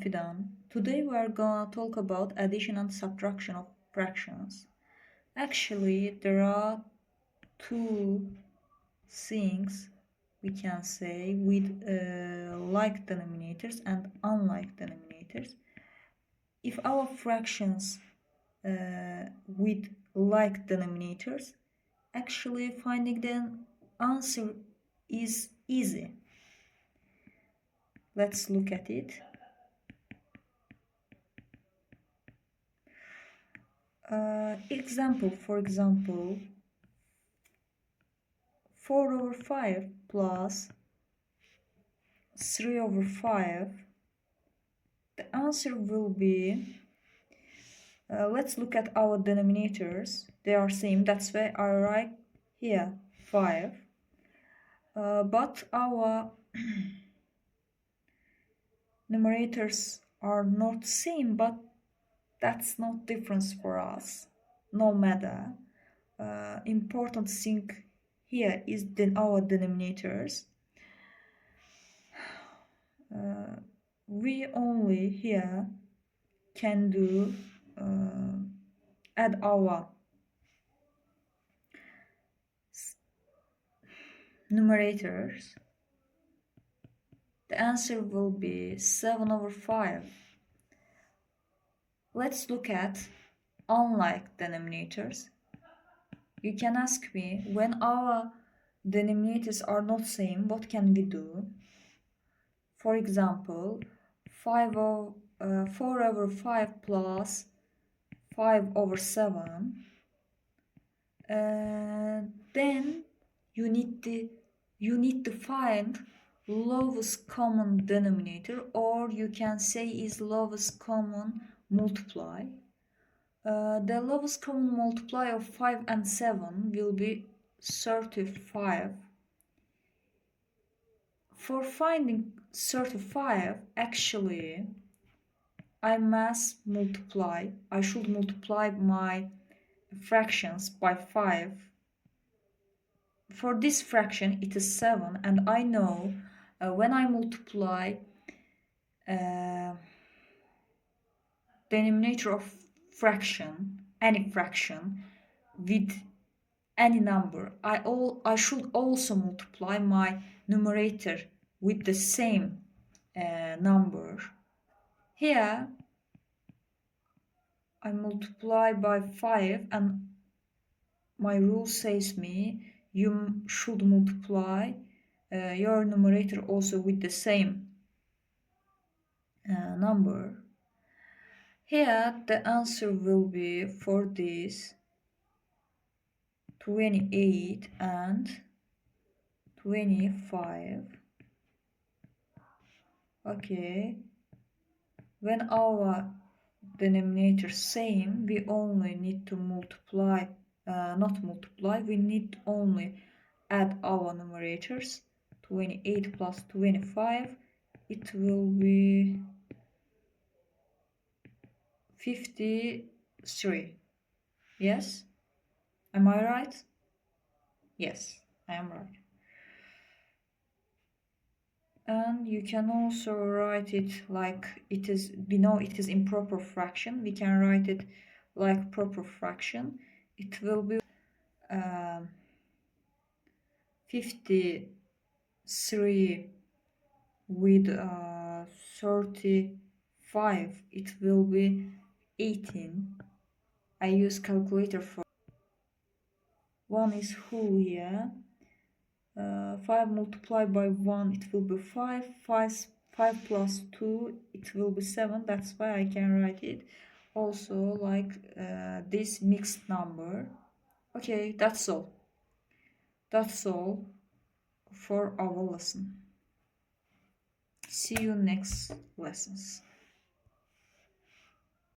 Fidan. Today we are gonna talk about addition and subtraction of fractions. Actually, there are two things we can say with like denominators and unlike denominators. If our fractions with like denominators, actually finding the answer is easy. Let's look at it. For example, 4 over 5 plus 3 over 5. The answer will be, let's look at our denominators. They are same, that's why I write here 5. But our numerators are not same, but that's not difference for us, no matter. Important thing here is our denominators. We only here can do add our numerators. The answer will be 7 over 5. Let's look at unlike denominators. You can ask me, when our denominators are not same, what can we do? For example, 4 over 5 plus 5 over 7. Then you need to find lowest common denominator, or you can say is lowest common multiply. The lowest common multiply of 5 and 7 will be 35. For finding 35, actually, I should multiply my fractions by 5. For this fraction, it is 7, and I know when I multiply denominator of fraction, any fraction, with any number, I should also multiply my numerator with the same number. Here I multiply by 5, and my rule says me you should multiply your numerator also with the same number. Here the answer will be, for this, 28 and 25. Okay, when our denominator same, we only need to multiply, we need only add our numerators. 28 plus 25, it will be 53. Yes, am I right? Yes, I am right. And you can also write it like it is. We know it is improper fraction. We can write it like proper fraction. It will be 53 with 35. It will be 18. I use calculator for 1 is whole here. 5 multiplied by 1, it will be 5. 5 plus 2, it will be 7. That's why I can write it also like this mixed number. Okay, that's all. That's all for our lesson. See you next lessons.